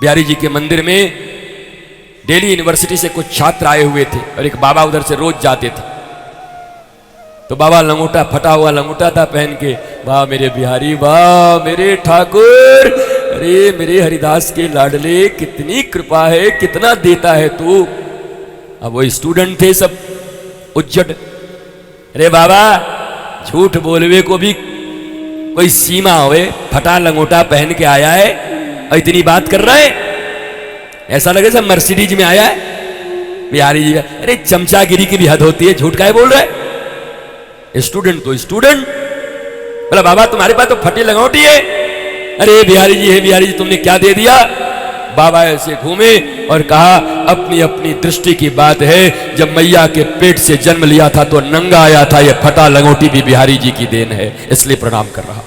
बिहारी जी के मंदिर में दिल्ली यूनिवर्सिटी से कुछ छात्र आए हुए थे और एक बाबा उधर से रोज जाते थे। तो बाबा लंगोटा, फटा हुआ लंगोटा था पहन के, वाह मेरे बिहारी, वाह मेरे ठाकुर, अरे मेरे हरिदास के लाडले, कितनी कृपा है, कितना देता है तू। अब वो स्टूडेंट थे सब उज्जट, अरे बाबा झूठ बोलवे को भी कोई सीमा होवे, फटा लंगोटा पहन के आया है और इतनी बात कर रहा है, ऐसा लगे सब मर्सिडीज में आया है बिहारी जी। अरे चमचागिरी की भी हद होती है, झूठ काहे बोल रहा है। स्टूडेंट तो स्टूडेंट, बोला बाबा तुम्हारे पास तो फटी लंगोटी है। अरे बिहारी जी, है बिहारी जी, तुमने क्या दे दिया। बाबा ऐसे घूमे और कहा अपनी अपनी दृष्टि की बात है, जब मैया के पेट से जन्म लिया था तो नंगा आया था, ये फटा लंगोटी भी बिहारी जी की देन है, इसलिए प्रणाम कर रहा।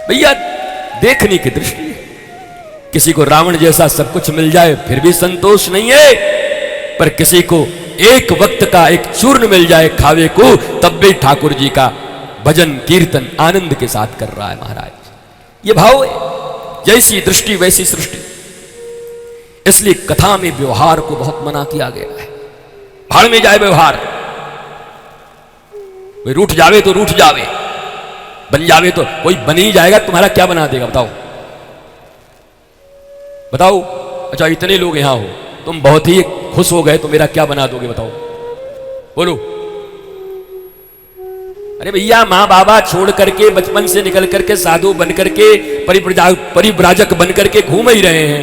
भैया देखने की दृष्टि है। किसी को रावण जैसा सब कुछ मिल जाए फिर भी संतोष नहीं है, पर किसी को एक वक्त का एक चूर्ण मिल जाए खावे को, तब भी ठाकुर जी का भजन कीर्तन आनंद के साथ कर रहा है महाराज। ये भाव है, जैसी दृष्टि वैसी सृष्टि। इसलिए कथा में व्यवहार को बहुत मना किया गया है। भाड़ में जाए व्यवहार, कोई रूठ जावे तो रूठ जावे, बन जावे तो कोई बन ही जाएगा, तुम्हारा क्या बना देगा बताओ बताओ। अच्छा इतने लोग यहां हो, तुम बहुत ही खुश हो गए तो मेरा क्या बना दोगे बताओ, बोलो। अरे भैया माँ बाबा छोड़ करके बचपन से निकल करके साधु बन करके परिव्राजक बन करके घूम ही रहे हैं,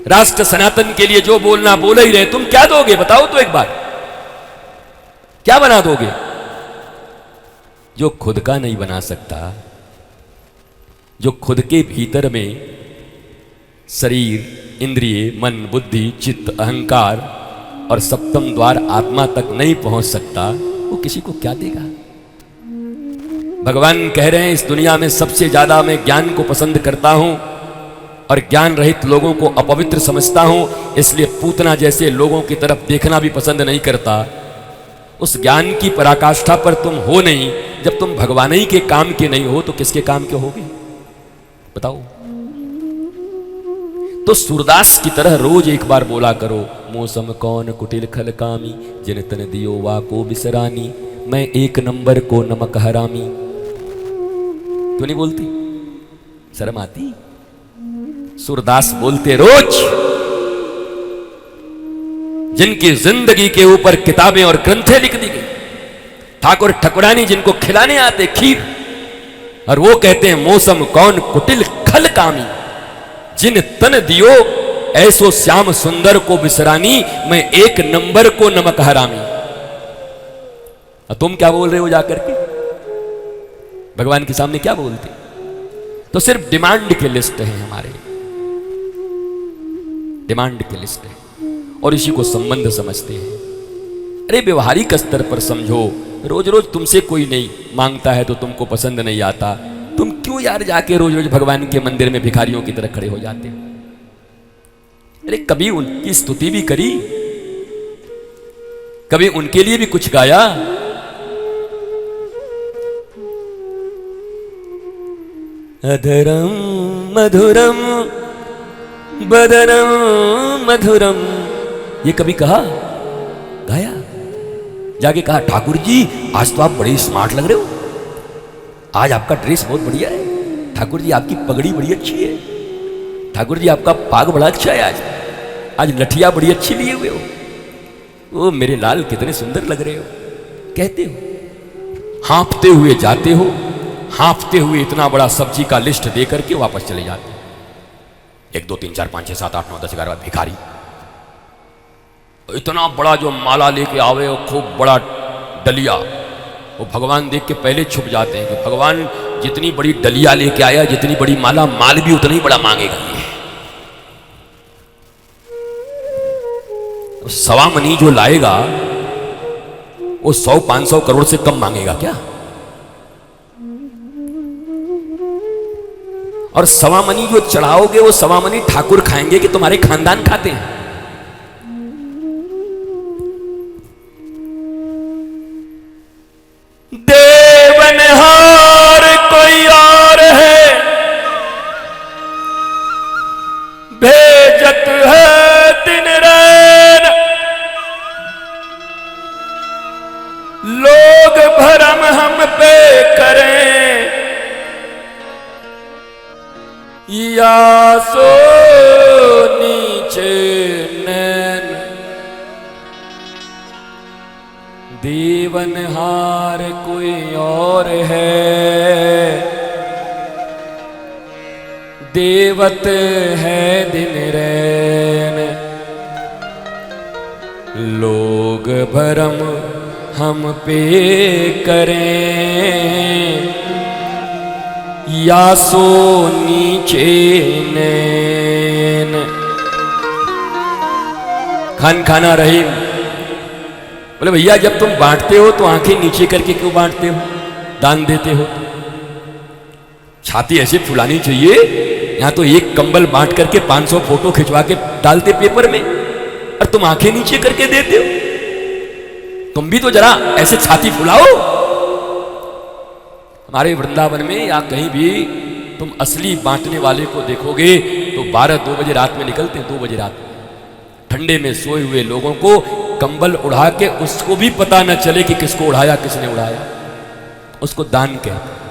राष्ट्र सनातन के लिए जो बोलना बोल ही रहे, तुम क्या दोगे बताओ तो एक बार, क्या बना दोगे। जो खुद का नहीं बना सकता, जो खुद के भीतर में शरीर, इंद्रिय, मन, बुद्धि, चित्त, अहंकार और सप्तम द्वार आत्मा तक नहीं पहुंच सकता, वो किसी को क्या देगा। भगवान कह रहे हैं इस दुनिया में सबसे ज्यादा मैं ज्ञान को पसंद करता हूं और ज्ञान रहित लोगों को अपवित्र समझता हूं, इसलिए पूतना जैसे लोगों की तरफ देखना भी पसंद नहीं करता। उस ज्ञान की पराकाष्ठा पर तुम हो नहीं, जब तुम भगवान ही के काम के नहीं हो तो किसके काम के होगे बताओ। तो सूरदास की तरह रोज एक बार बोला करो, मौसम कौन कुटिल खल कामी, जिन तन दियो वा को बिसरानी, मैं एक नंबर को नमक हरामी। क्यों नहीं बोलती, शर्म आती। सूरदास बोलते रोज, जिनकी जिंदगी के ऊपर किताबें और ग्रंथें लिख दी गई, ठाकुर ठकुरानी जिनको खिलाने आते खीर, और वो कहते हैं मौसम कौन कुटिल खल कामी, जिन तन दियो ऐसो श्याम सुंदर को बिसरानी, मैं एक नंबर को नमक हरामी। और तुम क्या बोल रहे हो जाकर के भगवान के सामने, क्या बोलते। तो सिर्फ डिमांड की लिस्ट है हमारे, डिमांड की लिस्ट है, और इसी को संबंध समझते हैं। अरे व्यवहारिक स्तर पर समझो, रोज रोज तुमसे कोई नहीं मांगता है तो तुमको पसंद नहीं आता, तुम क्यों यार जाके रोज रोज भगवान के मंदिर में भिखारियों की तरह खड़े हो जाते हो। अरे कभी उनकी स्तुति भी करी, कभी उनके लिए भी कुछ गाया। अधरम मधुरम बदनम मधुरम, ये कभी कहा, गाया, जाके कहा ठाकुर जी आज तो आप बड़े स्मार्ट लग रहे हो, आज आपका ड्रेस बहुत बढ़िया है, ठाकुर जी आपकी पगड़ी बड़ी अच्छी है, ठाकुर जी आपका पाग बड़ा अच्छा है, आज लठिया बड़ी अच्छी लिए हुए हो, ओ मेरे लाल कितने सुंदर लग रहे हो, कहते हो। हाँफते हुए जाते हो, हाँफते हुए इतना बड़ा सब्जी का लिस्ट दे करके वापस चले जाते हो। 1 2 3 4 5 6 7 8 9 10 11 भिखारी, इतना बड़ा जो माला लेके आवे और खूब बड़ा डलिया, वो भगवान देख के पहले छुप जाते हैं कि भगवान जितनी बड़ी डलिया लेके आया, जितनी बड़ी माला, माल भी उतना ही बड़ा मांगेगा ये। सवा मनी जो लाएगा वो 100-500 करोड़ से कम मांगेगा क्या। और सवा मनी जो चढ़ाओगे वो सवा मनी ठाकुर खाएंगे कि तुम्हारे खानदान खाते हैं। देवनहार कोई और है, भेजत है दिन रैन, लोग भरम हम पे करें, या सो नीचे नैन, देवनहार कोई और है, देवत है दिन रैन, लोग भरम हम पे करें, या सो नीचे नैन। खान खाना रहीम बोले भैया जब तुम बांटते हो तो आंखें नीचे करके क्यों बांटते हो, दान देते हो? छाती ऐसे फुलानी चाहिए, यहां तो एक कंबल बांट करके 500 फोटो खिंचवा के डालते पेपर में, और तुम आंखें नीचे करके देते हो। तुम भी तो जरा ऐसे छाती फुलाओ। हमारे वृंदावन में या कहीं भी तुम असली बांटने वाले को देखोगे तो 12-2 बजे रात में निकलते हैं, 2 बजे रात में ठंडे में सोए हुए लोगों को कंबल उड़ा के, उसको भी पता न चले कि किसको उड़ाया किसने उड़ाया, उसको दान कहते हैं।